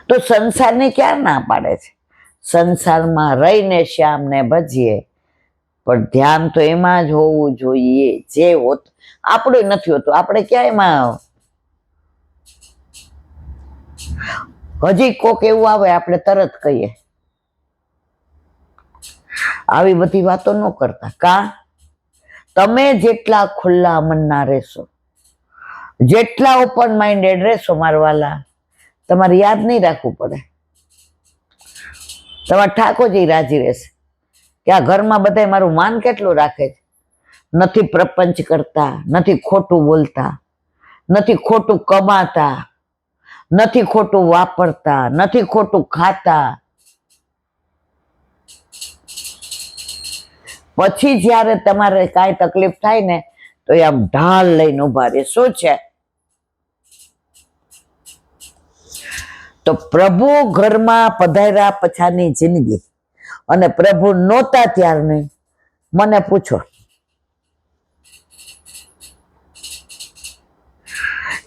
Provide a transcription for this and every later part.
તો સંસારને ક્યાં ના પાડે છે? સંસારમાં રહીને શ્યામને ભજીએ, પણ ધ્યાન તો એમાં જ હોવું જોઈએ જે હોત આપણું નથી હોતું. આપણે ક્યાં એમાં હજી કોક એવું આવે આપણે તરત કહીએ. આવી બધી વાતો ન કરતા. તમે જેટલા ખુલ્લા મનના રહેશો, જેટલા ઓપન માઇન્ડેડ રહેશો મારવાલા, તમારે યાદ નહીં રાખવું પડે. તમારા ઠાકોરજી રાજી રહેશે કે આ ઘરમાં બધા મારું માન કેટલું રાખે છે. નથી પ્રપંચ કરતા, નથી ખોટું બોલતા, નથી ખોટું કમાતા, નથી ખોટું વાપરતા, નથી ખોટું ખાતા. પછી જ્યારે તમારે કાંઈ તકલીફ થાય ને તો એ આમ ઢાલ લઈને ઉભા રહે. શું છે? તો પ્રભુ ઘરમાં પધાર્યા પછાની જિંદગી અને પ્રભુ નહોતા ત્યારની મને પૂછો.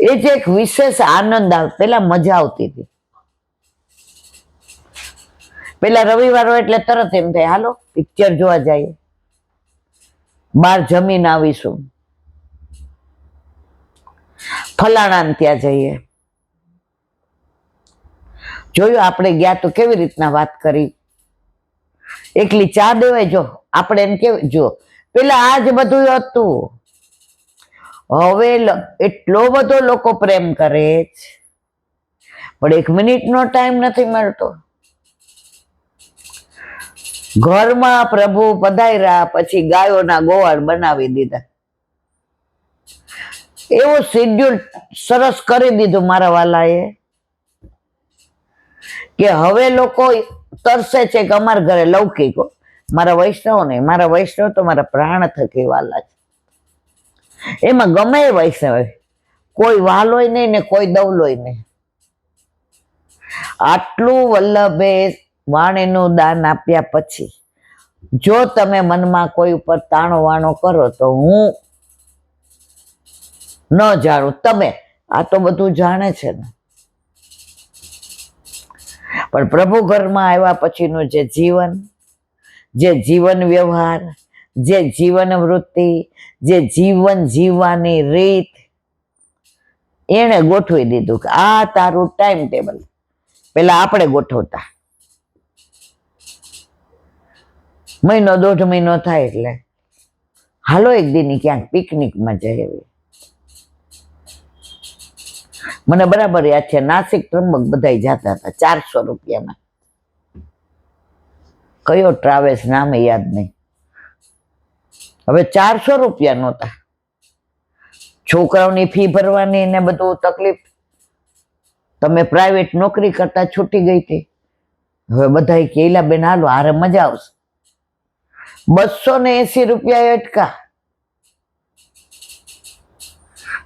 એ જે એક વિશેષ આનંદ આવે. પેલા મજા આવતી હતી. પેલા રવિવાર હોય એટલે તરત એમ થાય હાલો પિક્ચર જોવા જઈએ, બહાર જમીન આવીશું, ફલાણા ત્યાં જઈએ. જોયું આપણે ગયા તો કેવી રીતના વાત કરી. એકલી ચા દેવાય. જો આપણે એમ કેવું, જો પેલા આ જ બધું હતું. હવે એટલો બધો લોકો પ્રેમ કરે છે, પણ 1 મિનિટનો ટાઈમ નથી મળતો. ઘરમાં પ્રભુ પધાર્યા પછી ગાયોના ગોવાળ બનાવી દીધા. એવું શેડ્યુલ સરસ કરી દીધું મારા વાલાએ કે હવે લોકો તરસે છે કે અમારા ઘરે લૌકિકો. મારા વૈષ્ણવ નહીં, મારા વૈષ્ણવ તો મારા પ્રાણ થકી વાલા છે. એમાં ગમે એ વૈષ્ણવ, કોઈ વાલોય નહીં ને કોઈ દવલોય નહીં. આટલું વલ્લભે વાણીનું દાન આપ્યા પછી જો તમે મનમાં કોઈ ઉપર તાણો વાણો કરો તો હું ન જાણું, તમે આ તો બધું જાણે છે ને. પણ પ્રભુ ઘરમાં આવ્યા પછીનું જે જીવન વ્યવહાર, જે જીવન વૃત્તિ, જે જીવન જીવવાની રીત, એણે ગોઠવી દીધું કે આ તારું ટાઈમ ટેબલ. પેલા આપણે ગોઠવતા. મહિનો 1.5 મહિનો થાય એટલે હાલો એક દીની ક્યાંક પિકનિકમાં જઈએ. મને બરાબર યાદ છે નાસિક ત્રંબક બધા જતા હતા 400 રૂપિયામાં. કયો ટ્રાવેલ્સ નામે યાદ નહીં. હવે 400 રૂપિયા નહોતા. છોકરાઓની ફી ભરવાની ને બધું તકલીફ. તમે પ્રાઇવેટ નોકરી કરતા છૂટી ગઈ હતી. હવે બધા કેલા બેન હાલો હારે મજા આવશે. 280 રૂપિયા અટકા.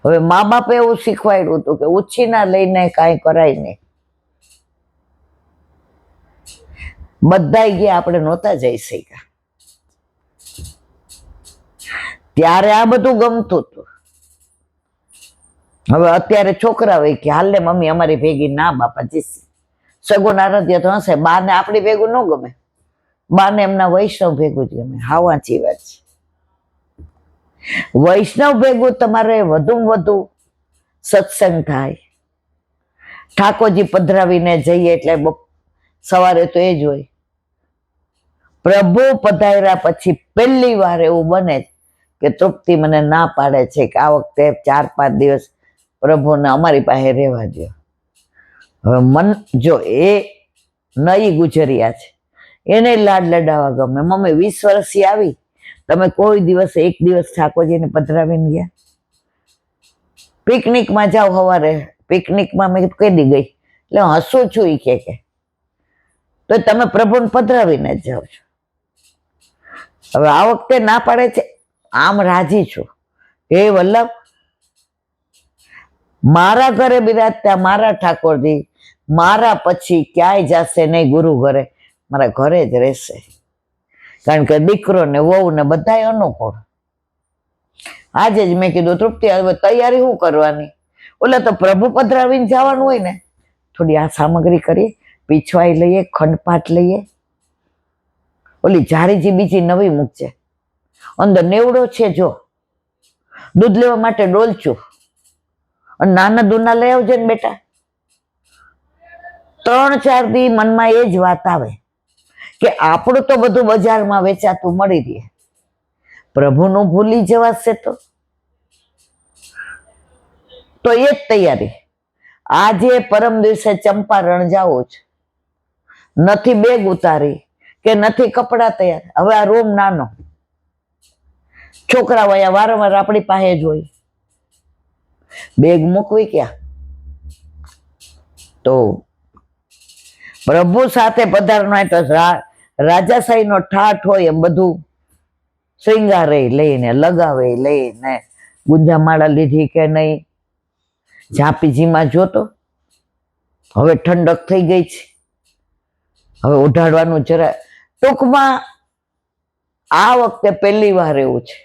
હવે મા બાપે એવું શીખવાડ્યું હતું કે ઉછીના લઈને કાંઈ કરાય નહીં. બધા ગયા, આપણે નહોતા જઈ શક્યા. ત્યારે આ બધું ગમતું હતું. હવે અત્યારે છોકરા હોય કે હાલ ને મમ્મી અમારી ભેગી. ના બાપા જીસી સગો નારદીય તો હશે. બાને આપણી ભેગું ન ગમે, બાને એમના વૈષ્ણવ ભેગું જ ગમે. હા વાંચી વાત છે. વૈષ્ણવ ભેગું તમારે વધુમાં વધુ સત્સંગ થાય. ઠાકોરજી પધરાવીને જઈએ એટલે સવારે તો એ જ હોય. પ્રભુ પધાર્યા પછી પહેલી વાર એવું બને કે તૃપ્તિ મને ના પાડે છે કે આ વખતે 4-5 દિવસ પ્રભુને અમારી પાસે રહેવા દો. હવે મન જો એ નઈ ગુજરિયા છે, એને લાડ લડાવવા ગમે. મમ્મી 20 વર્ષથી આવી, તમે કોઈ દિવસ 1 દિવસ ઠાકોરજીને પધરાવીને ગયા? પિકનિકમાં જાઓ સવારે, પિકનિકમાં મેં કહી દી ગઈ એટલે હસું છું એ કે તો તમે પ્રભુને પધરાવીને જ જાઓ છો. હવે આ વખતે ના પાડે છે, આમ રાજી છું. હે વલ્લભ, મારા ઘરે બિરાજતા મારા ઠાકોરજી મારા પછી ક્યાંય જશે નહીં ગુરુ ઘરે, મારા ઘરે જ રહેશે. કારણ કે દીકરો ને વહુ ને બધા અનુકૂળ. આજે જ મેં કીધું તૃપ્તિ હવે તૈયારી શું કરવાની? ઓલા તો પ્રભુ પધરાવીને જવાનું હોય ને થોડી આ સામગ્રી કરીએ, પીછવાઈ લઈએ, ખંડપાટ લઈએ, ઓલી જારીજી બીજી નવી મૂકજે, અંદર નેવડો છે જો, દૂધ લેવા માટે ડોલચું, અને નાના દૂધના લઈ આવજે ને બેટા. 3-4 દી મનમાં એ જ વાત આવે કે આપણું તો બધું બજારમાં વેચાતું મળી રહે, પ્રભુનું ભૂલી જવાશે તો એ જ તૈયારી. આજે પરમ દિવસે ચંપારણ જાવું છે, નથી બેગ ઉતારી કે નથી કપડા તૈયાર. હવે આ રૂમ નાનો, છોકરાઓ અહીંયા વારંવાર આપણી પાસે જ હોય, બેગ મૂકવી ક્યાં? તો પ્રભુ સાથે પધારનો એટલે રાજાશાહી નો ઠાઠ હોય એમ બધું શ્રૃંગારે લઈને, લગાવે લઈને, ગુંજામાળા લીધી કે નહીં, ઝાંપીજીમાં જોતો હવે ઠંડક થઈ ગઈ છે, હવે ઉઢાડવાનું જરા. ટૂંકમાં આ વખતે પહેલી વાર એવું છે.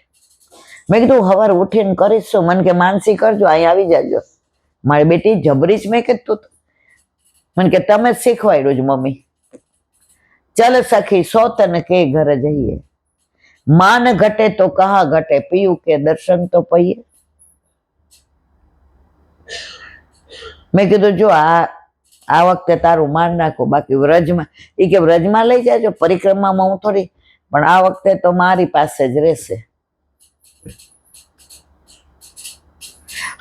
મેં કીધું સવારે ઉઠીને કરીશું, મને કે માનસી કરજો, અહીં આવી જાજો. મારી બેટી જબરી જ. મેં કીધું મને કે તમે જ શીખવાડ્યું જ મમ્મી. ચલ સખી સો તને કે ઘરે જઈએ, માન ઘટે તો કહા ઘટે, પીયું કે દર્શન તો પહીએ. મેં કીધું જો આ વખતે તારું માન નાખું, બાકી વ્રજમાં એ કે વ્રજમાં લઈ જાજો, પરિક્રમામાં હું થોડી, પણ આ વખતે તો મારી પાસે જ રહેશે.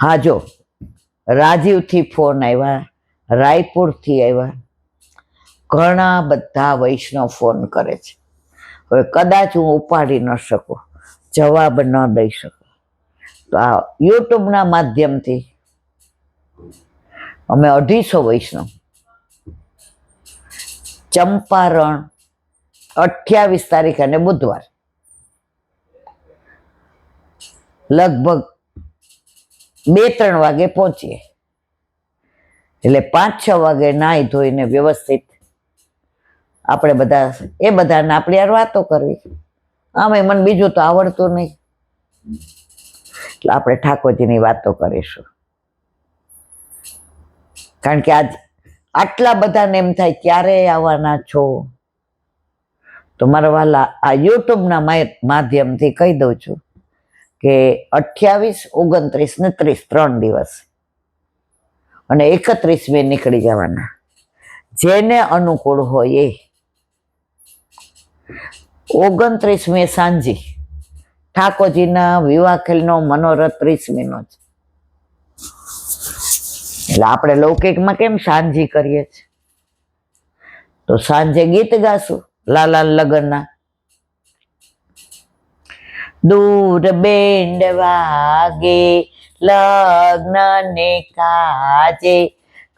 હા જો રાજીવથી ફોન આવ્યા, રાયપુરથી આવ્યા, ઘણા બધા વૈષ્ણવ ફોન કરે છે. હવે કદાચ હું ઉપાડી ન શકું, જવાબ ન દઈ શકું, તો આ યુટ્યુબના માધ્યમથી અમે 250 વૈષ્ણવ ચંપારણ 28 તારીખ અને બુધવાર લગભગ 2-3 વાગે પહોંચીએ, એટલે 5-6 વાગે નાહી ધોઈને વ્યવસ્થિત આપણે બધા એ બધાને આપણી યાર વાતો કરવી. આમે મને બીજું તો આવડતું નહીં, એટલે આપણે ઠાકોરજીની વાતો કરીશું. કારણ કે આજ આટલા બધાને એમ થાય ક્યારે આવવાના છો, તો મારા વાલા આ યુટ્યુબના માધ્યમથી કહી દઉં છું કે 28, 29 ને 30 3 દિવસ અને 31 નીકળી જવાના. જેને અનુકૂળ હોય એ 29 સાંજી ઠાકોરજીના વિવાહ ખેલનો મનોરથ 30 નો છે. એટલે આપણે લૌકિકમાં કેમ સાંજી કરીએ છીએ, તો સાંજે ગીત ગાશું લાલા લગ્નના. દૂર બેન્ડ વાગે લગ્ન ને કાજે,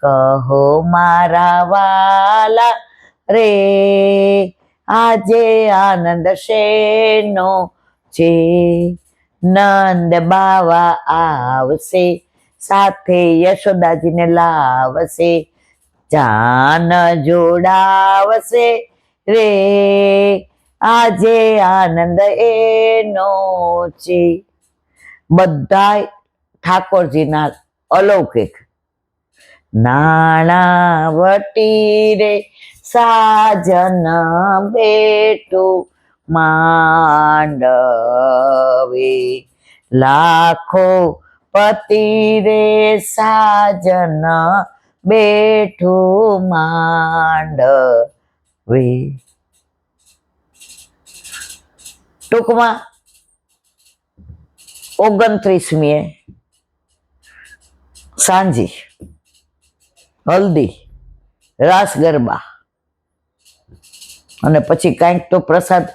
કહો મારા વાલા રે, આજે આનંદ શેનો છે, નંદ બાવા આવશે, સાથે યશોદાજીને લાવશે, જાન જોડાવશે રે, આજે આનંદ એનો છે. બધાય ઠાકોરજીના અલૌકિક નાણાવટી રે સાજન બેઠું માંડવે, લાખો પતિ રે સાજન બેઠું માંડવે. ટૂંકમાં 29મીએ સાંજી હલ્દી, રાસ ગરબા, અને પછી કાંઈક તો પ્રસાદ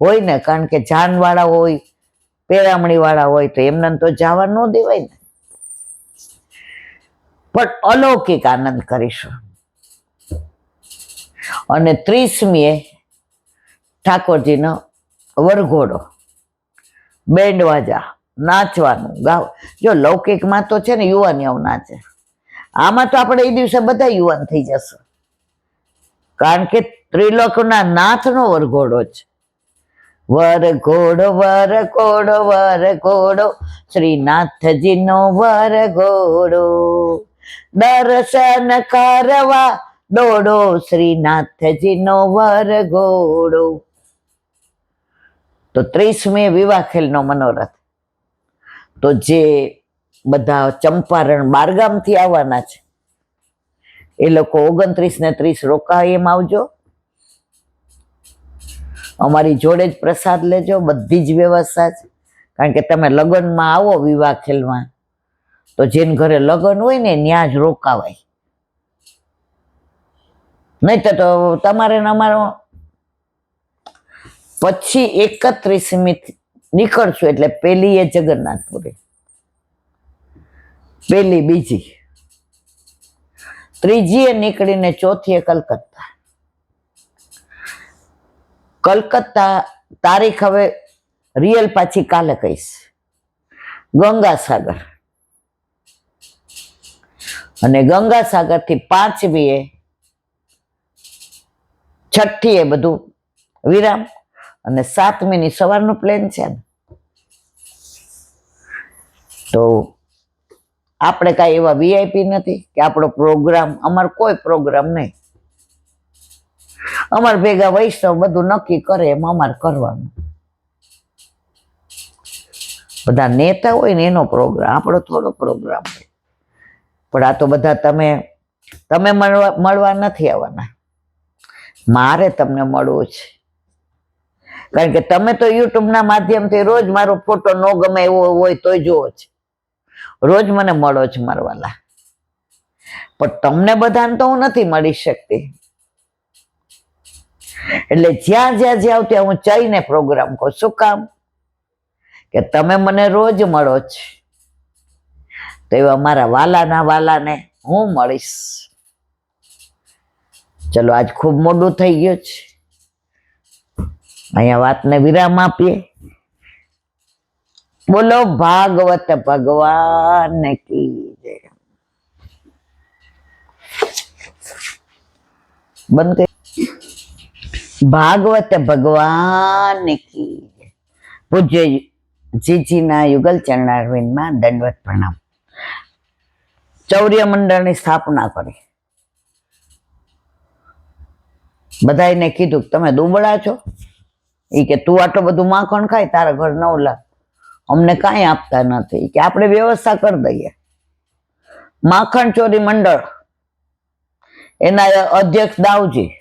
હોય ને, કારણ કે જાનવાળા હોય, પેરામણીવાળા હોય, તો એમને તો જવા ન દેવાય ને. પણ અલૌકિક આનંદ કરીશું. અને 30મીએ ઠાકોરજીનો વરઘોડો, બેન્ડ વાજા, નાચવાનું ગાવ. જો લૌકિકમાં તો છે ને યુવાનીઓ નાચે, આમાં તો આપણે એ દિવસે બધા યુવાન થઈ જશે, કારણ કે ત્રિલોકના નાથનો વરઘોડો છે. વરઘોડો વરઘોડો વરઘોડો, શ્રીનાથજીનો વરઘોડો, દર્શન કરવા દોડો શ્રીનાથજીનો વરઘોડો. તો 30મી વિવાહ ખેલનો મનોરથ. તો જે બધા ચંપારણ બારગામથી આવવાના છે એ લોકો 29 ને 30 રોકાય એમ આવજો. અમારી જોડે જ પ્રસાદ લેજો, બધી જ વ્યવસ્થા છે. કારણ કે તમે લગ્નમાં આવો વિવાહ ખેલમાં, તો જેને ઘરે લગ્ન હોય ને ત્યાં જ રોકાવાય. નહીં તો તમારે અમારો પછી 31મી નીકળશું એટલે પેલી એ જગન્નાથપુરી, પેલી બીજી, ત્રીજી એ નીકળીને ચોથી એ કલકત્તા. કલકત્તા તારીખ હવે રિયલ પાછી કાલે કહીશ. ગંગાસાગર, અને ગંગાસાગર થી 5મી એ 6ઠી એ બધું વિરામ, અને 7મીની સવારનું પ્લેન છે ને. તો આપણે કાંઈ એવા વીઆઈપી નથી કે આપણો પ્રોગ્રામ, અમારો કોઈ પ્રોગ્રામ નહીં. અમાર ભેગા વૈષ્ણવ બધું નક્કી કરે એમ અમારે કરવાનું. બધા નેતા હોય ને એનો પ્રોગ્રામ, આપણો થોડો પ્રોગ્રામ હોય. પણ આ તો બધા તમે મળવા નથી આવવાના, મારે તમને મળવું છે. કારણ કે તમે તો યુટ્યુબના માધ્યમથી રોજ મારો ફોટો ન ગમે એવો હોય તોય જોવો છે, રોજ મને મળો છો મારવાલા. પણ તમને બધાને તો હું નથી મળી શકતી. એટલે જ્યાં જાઉં ત્યાં હું જઈને પ્રોગ્રામ કહું. શું કામ? કે તમે મને રોજ મળો છો, તો એવા મારા વાલાના વાલાને હું મળીશ. ચલો, આજ ખૂબ મોડું થઈ ગયું છે, અહીંયા વાતને વિરામ આપીએ. બોલો ભાગવત ભગવાન કી જય. બંધ કરી. ભાગવત ભગવાન કી જય. પૂજ્ય જીજીના યુગલ ચરણારવિંદમાં દંડવત પ્રણામ. ચૌર્ય મંડળની સ્થાપના કરી. બધાને કીધું તમે દુબળા છો, એ કે તું આટલું બધું માખણ ખાય, તારા ઘર 9 લાખ, અમને કાંઈ આપતા નથી, કે આપણે વ્યવસ્થા કરી દઈએ. માખણ ચોરી મંડળ, એના અધ્યક્ષ દાવજી.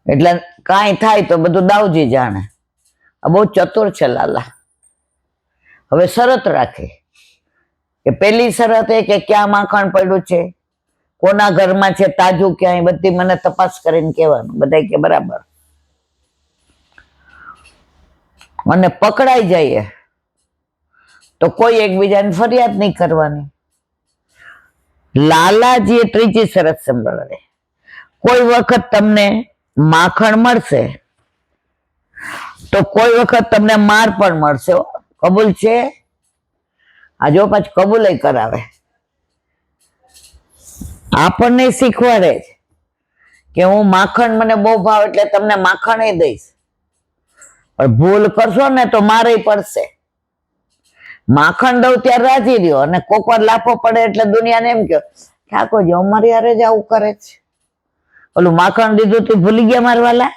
એટલે કાંઈ થાય તો બધું દાવજી જાણે. આ બહુ ચતુર છે લાલા. હવે શરત રાખે કે પેલી શરત એ કે ક્યાં માખણ પડ્યું છે, કોના ઘરમાં છે, તાજું ક્યાંય, બધી મને તપાસ કરીને કહેવાનું. બધા કે બરાબર. અને પકડાઈ જઈએ તો કોઈ એકબીજાને ફરિયાદ નહીં કરવાની. લાલાજીએ ત્રીજી શરત સંભાળે, કોઈ વખત તમને માખણ મળશે તો કોઈ વખત તમને માર પણ મળશે. કબૂલ છે? આ જો પાછું કબૂલ કરાવે. આપણને શીખવાડે છે કે હું માખણ મને બહુ ભાવ એટલે તમને માખણ દઈશ, પણ ભૂલ કરશો ને તો મારે પડશે. માખણ દઉં ત્યારે રાજી રહ્યો, અને કોક વાર લાફો પડે એટલે દુનિયાને એમ કહો ઠાકોરજી અમારી યારે જ આવું કરે છે. ઓલું માખણ દીધું તું ભૂલી ગયા મારવાલા.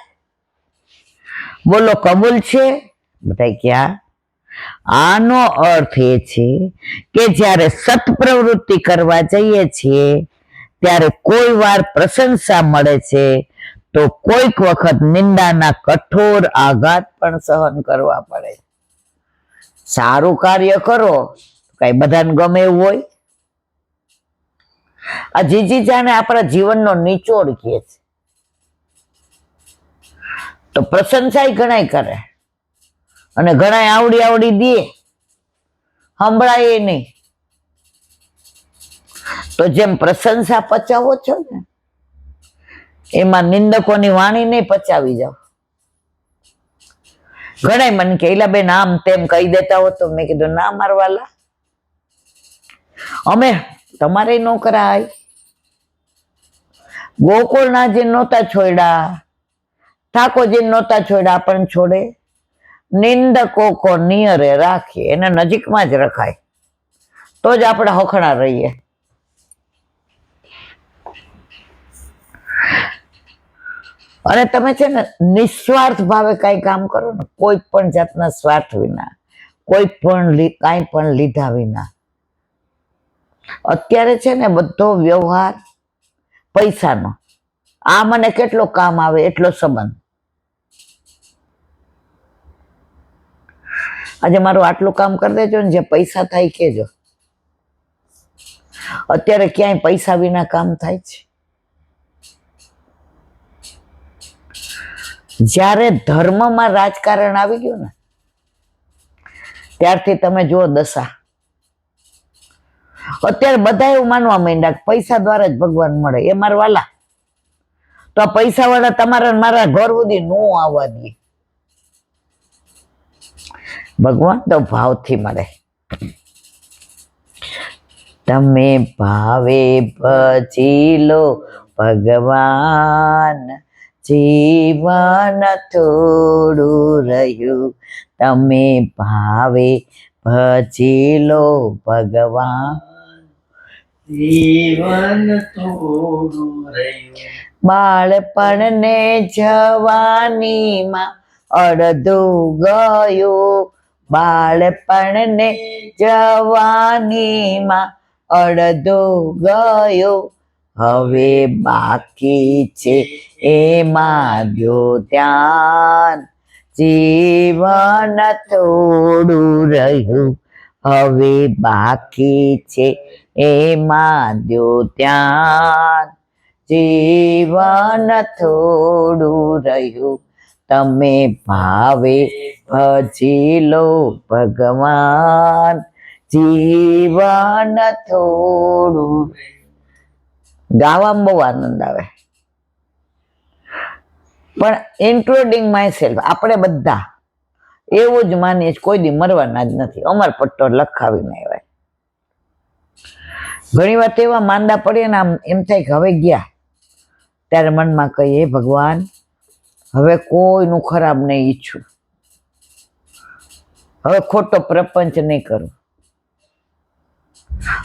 બોલો કબૂલ છે? બધા ક્યાં? આનો અર્થ એ છે કે જ્યારે સત્પ્રવૃત્તિ કરવા જઈએ છીએ ત્યારે કોઈ વાર પ્રશંસા મળે છે, તો કોઈક વખત નિંદાના કઠોર આઘાત પણ સહન કરવા પડે. સારું કાર્ય કરો કઈ બધાને ગમે એવું હોય? આ જીજી જાણે આપણા જીવનનો નિચોડ કહે છે. તો પ્રશંસા ઘણાય કરે, અને ઘણા આવડી દે, સંભળાય નહીં. તો જેમ પ્રશંસા પચાવો છો ને, એમાં નિંદકોની વાણી નહીં પચાવી જાઓ. ઘણા મને કે એલા બેન આમ તેમ કહી દેતા હો, તો મેં કીધું ના મારવાલા, અમે તમારે નો કરાય. ગોકુળનાથજી નહોતા છોડ્યા, ઠાકોરજી નહોતા છોડ્યા, પણ છોડે નિંદકો કો નિયરે રાખીએ, એને નજીકમાં જ રખાય, તો જ આપણે હખણા રહીએ. અને તમે છે ને નિસ્વાર્થ ભાવે કઈ કામ કરો ને, કોઈ પણ જાતના સ્વાર્થ વિના, કોઈ પણ કાંઈ પણ લીધા વિના. અત્યારે છે ને બધો વ્યવહાર પૈસાનો, આ મને કેટલો કામ આવે એટલો સંબંધ. આજે મારું આટલું કામ કરી દેજો ને, જે પૈસા થાય કેજો. અત્યારે ક્યાંય પૈસા વિના કામ થાય છે? જ્યારે ધર્મમાં રાજકારણ આવી ગયું ને, ત્યારથી તમે જુઓ દશા. અત્યારે બધા એવું માનવા માંડ્યા કે પૈસા દ્વારા જ ભગવાન મળે. એ મારા વાલા, તો આ પૈસા વાળા તમારા મારા ઘર સુધી નો આવવા દે. ભગવાન તો ભાવથી મળે. તમે ભાવે ભજી લો ભગવાન, જીવન થોડું રહ્યું. તમે ભાવે ભજી લો ભગવાન, જીવન થોડું રહ્યું. બાળપણ ને જવાનીમાં અડધું ગયું. બાળપણ ને જવાનીમાં અડધું ગયું. હવે બાકી છે એમાં જો ધ્યાન, જીવન થોડું રહ્યું. હવે બાકી છે એમાં જો ધ્યાન, જીવન થોડું રહ્યું. તમે ભાવે ભજી લો ભગવાન, જીવન થોડું. ગાવામાં બહુ આનંદ આવે, પણ ઇન્ક્લુડિંગ માય સેલ્ફ, આપણે બધા એવું જ માનીએ છીએ, કોઈ દી મરવાના જ નથી. અમર પટ્ટો લખાવીને આવ્યા. ઘણી વાર એવા માંદા પડીએ ને, આમ એમ થાય કે હવે ગયા, ત્યારે મનમાં કહીએ ભગવાન હવે કોઈનું ખરાબ નહીં ઈચ્છું, હવે ખોટો પ્રપંચ નહીં કરું,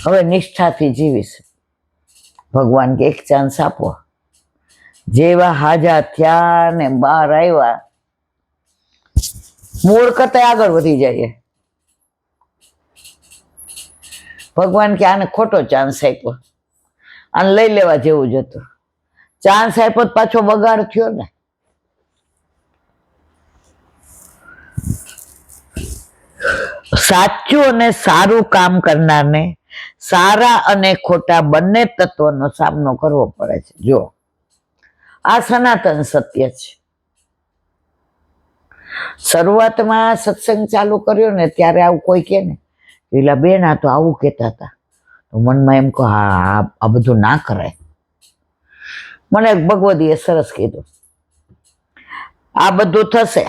હવે નિષ્ઠાથી જીવીશ. ભગવાન કે એક ચાન્સ આપો. જેવા હાજા થયા ને બહાર આવ્યા, મૂળ કરતા આગળ વધી જાય. ભગવાન કે આને ખોટો ચાન્સ આપ્યો, આને લઈ લેવા જેવું જ હતું. ચાન્સ આપ્યો તો પાછો બગાડ થયો ને. સાચું અને સારું કામ કરનારને સારા અને ખોટા બંને તત્વોનો સામનો કરવો પડે છે. જો આ સનાતન સત્ય છે. શરૂઆતમાં સત્સંગ ચાલુ કર્યો ને ત્યારે આવું કોઈ કે ને, પેલા બેન આ તો આવું કહેતા હતા, તો મનમાં એમ કહો હા આ બધું ના કરાય. મને ભગવદીએ સરસ કીધું, આ બધું થશે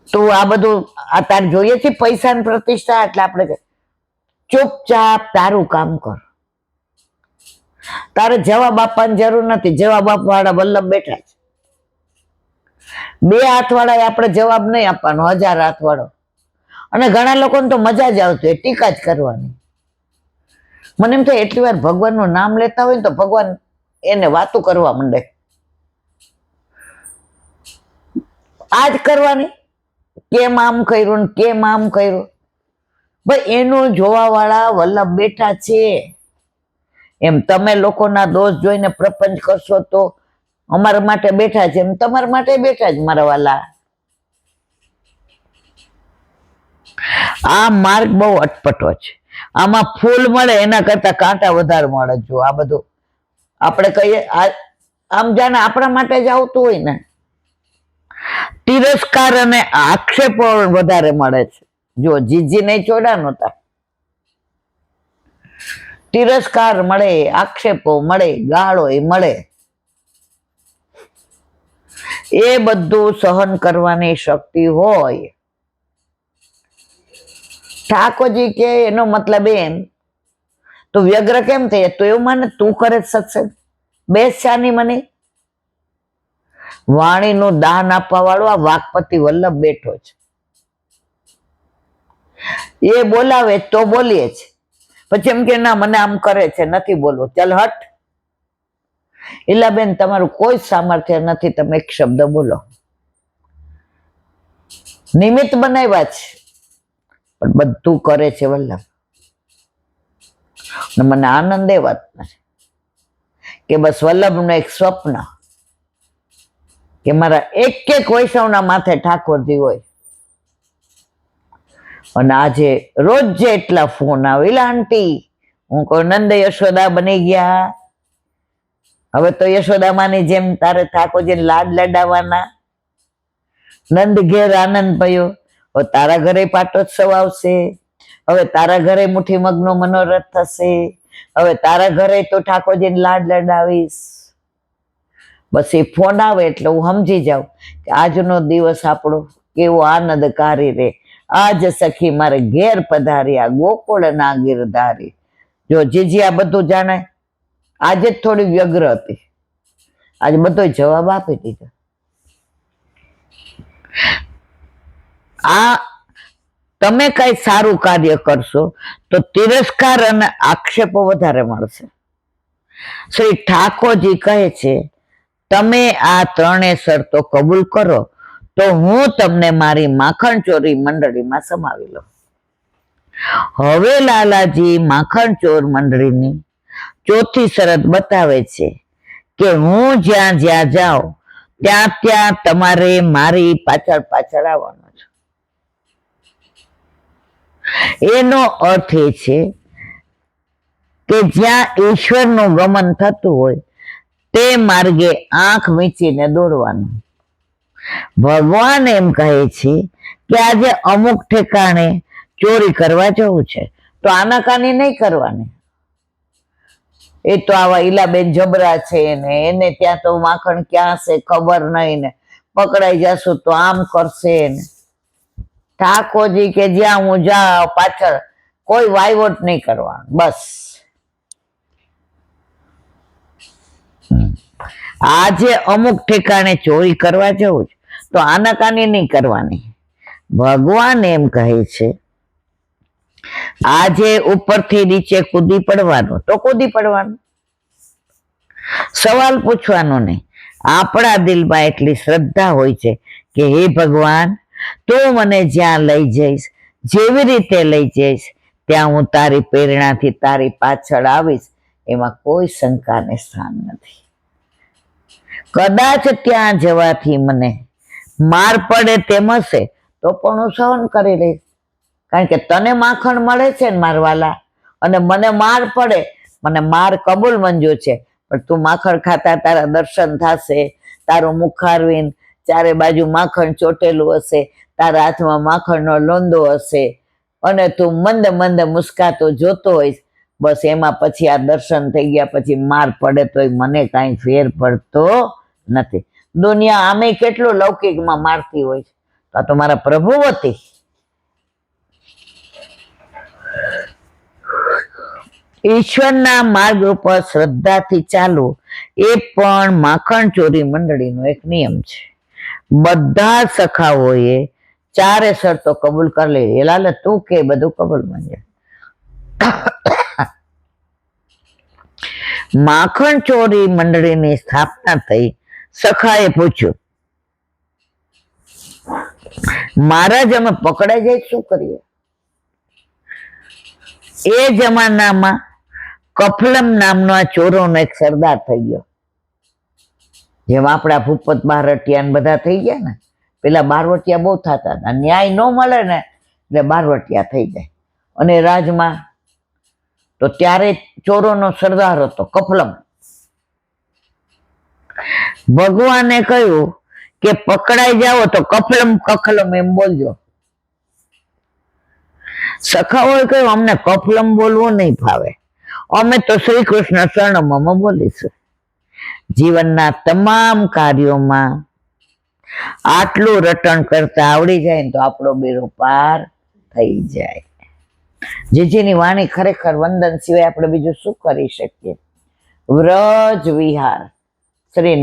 તો આ બધું આ તાર જોઈએ છે પૈસા પ્રતિષ્ઠા, એટલે આપણે ચૂપચાપ તારું કામ કર. તારે જવાબ આપવાની જરૂર નથી. જવાબ આપવા વાળા વલ્લભ બેઠા છે. 2 હાથ વાળા આપણે જવાબ નહીં આપવાનો, 1000 હાથ વાળો. અને ઘણા લોકોને તો મજા જ આવતી હોય ટીકા જ કરવાની. મને એમ થાય એટલી વાર ભગવાનનું નામ લેતા હોય ને તો ભગવાન એને વાતો કરવા માંડે. આજ કરવાની, કેમ આમ કર્યું ને કેમ આમ કર્યું. ભાઈ એનું જોવા વાળા વલ્લભ બેઠા છે. એમ તમે લોકોના દોષ જોઈને પ્રપંચ કરશો તો અમારા માટે બેઠા છે, એમ તમારા માટે બેઠા જ મારા વાલા. આ માર્ગ બહુ અટપટો છે. આમાં ફૂલ મળે એના કરતા કાંટા વધારે મળે. જો આ બધું આપણે કહીએ આમ જાણે આપણા માટે જ આવતું હોય ને, તિરસ્કાર અને આક્ષેપો વધારે મળે છે. જો જીજી નહીં ચોડા નહોતા, તિરસ્કાર મળે, આક્ષેપો મળે, ગાળો મળે. એ બધું સહન કરવાની શક્તિ હોય. ઠાકોરજી કે એનો મતલબ એમ તો વ્યગ્ર કેમ થઈ? તો એવું માને તું કરે સત્સંગ, બેસ શાની મને. વાણીનું દાન આપવા વાળો આ વાકપતિ વલ્લભ બેઠો છે. એ બોલાવે તો બોલીએ છે, પછી એમ કે ના મને આમ કરે છે નથી બોલવું, ચાલ હટ. ઈલાબેન, તમારું કોઈ સામર્થ્ય નથી, તમે એક શબ્દ બોલો. નિમિત્ત બનાવ્યા છે, પણ બધું કરે છે વલ્લભ. ને મને આનંદ એ વાતનો છે કે બસ વલ્લભનું એક સ્વપ્ન કે મારા એક એક વૈષ્ણવના માથે ઠાકોરજી હોય. અને આજે રોજ જે એટલા ફોન આવે, "ઈલા આંટી, હું કહું નંદ યશોદા બની ગયા, હવે તો યશોદામાની જેમ તારે ઠાકોરજીને લાડ લડાવવાના. નંદ ઘેર આનંદ ભયો, હવે તારા ઘરે પાટોત્સવ આવશે, હવે તારા ઘરે મુઠ્ઠી મગનો મનોરથ થશે, હવે તારા ઘરે તો ઠાકોરજીને લાડ લડાવીશ." બસ એ ફોન આવે એટલે હું સમજી જાઉં કે આજનો દિવસ આપણો કેવો આનંદકારી રે. આજ સખી મારે ઘેર પધાર્યા, ગોકુળ ના ગિરધારી. જો જીજી આ બધું જાણે, આજે જ થોડી વ્યગ્ર હતી, આજે બધો જવાબ આપી દીધો. આ તમે કઈ સારું કાર્ય કરશો તો તિરસ્કાર અને આક્ષેપો વધારે મળશે. શ્રી ઠાકોરજી કહે છે, તમે આ ત્રણેય શરતો કબૂલ કરો તો હું તમને મારી માખણ ચોરી મંડળીમાં સમાવી લઉં. હવે લાલાજી માખણ ચોર મંડળીની ચોથી શરત બતાવે છે કે હું જ્યાં જ્યાં જાઉં ત્યાં ત્યાં તમારે મારી પાછળ પાછળ આવવાનું છે. એનો અર્થ એ છે કે જ્યાં ઈશ્વરનું ગમન થતું હોય તે માર્ગે આંખ મીચીને દોડવાનું. ભગવાન એમ કહે છે કે આજે અમુક ઠેકાણે ચોરી કરવા જવું છે તો આનાકાની નહીં કરવાની. એ તો આવા ઈલાબેન જબરા છે ને એને ત્યાં તો માખણ ક્યાં છે ખબર નહીં ને પકડાઈ જશું તો આમ કરશે ને. ઠાકોરજી કે જ્યાં હું જાઉં પાછળ કોઈ વાયવટ નહીં કરવાનું. બસ આજે અમુક ઠેકાણે ચોરી કરવા જવું છે તો આનાકાની નહીં કરવાની. ભગવાન એમ કહે છે આજે ઉપરથી નીચે કૂદી પડવાનું તો કૂદી પડવાનું, સવાલ પૂછવાનો નહીં. આપણા દિલમાં એટલી શ્રદ્ધા હોય છે કે હે ભગવાન, તું મને જ્યાં લઈ જઈશ, જેવી રીતે લઈ જઈશ, ત્યાં હું તારી પ્રેરણાથી તારી પાછળ આવીશ, એમાં કોઈ શંકાને સ્થાન નથી. કદાચ ત્યાં જવાથી મને માર પડે તેમ હશે તો પણ હું સહન કરી લઈશ, કારણ કે તને માખણ મળે છે ને મારવાલા, અને મને માર પડે, મને માર કબૂલ મંજૂર છે, પણ તું માખણ ખાતા તારા દર્શન થશે, તારું મુખારવિંદ ચારે બાજુ માખણ ચોટેલું હશે, તારા હાથમાં માખણનો લોંદો હશે અને તું મંદ મંદ મુસ્કાતો જોતો હોઈશ. બસ એમાં પછી આ દર્શન થઈ ગયા પછી માર પડે તોય મને કાંઈ ફેર પડતો નથી. દુનિયા આમે કેટલું લૌકિકમાં મારતી હોય છે, તો આ તો મારા પ્રભુ હતી. ઈશ્વરના માર્ગ ઉપર શ્રદ્ધાથી ચાલવું એ પણ માખણ ચોરી મંડળીનો એક નિયમ છે. બધા સખાઓએ ચારે શરતો કબૂલ કરી લીધી. લાલે તું કે બધું કબૂલ મંજે. માખણ ચોરી મંડળીની સ્થાપના થઈ. સખાએ પૂછ્યું, મહારાજ અમે પકડાઈ જાય શું કરીએ? એ જમાનામાં કફલમ નામનો આ ચોરોનો એક સરદાર થઈ ગયો. જેમ આપણા ભૂપત બારવટિયા બધા થઈ ગયા ને, પેલા બારવટિયા બહુ થતા હતા, ન્યાય ન મળે ને એટલે બારવટિયા થઈ જાય. અને રાજમાં તો ત્યારે ચોરોનો સરદાર હતો કફલમ. ભગવાને કહ્યું કે પકડાઈ જાઓ તો કફલમ કખલમ એમ બોલજો. સખાઓએ કહ્યું અમને કફલમ બોલવું નહીં ફાવે, અમે તો શ્રી કૃષ્ણ શરણમમાં બોલીશું. જીવનના તમામ કાર્યોમાં આટલું રટણ કરતા આવડી જાય ને તો આપણો બેડો પાર થઈ જાય. જીજીની વાણી ખરેખર વંદન સિવાય આપણે બીજું શું કરી શકીએ. વ્રજ વિહાર શ્રી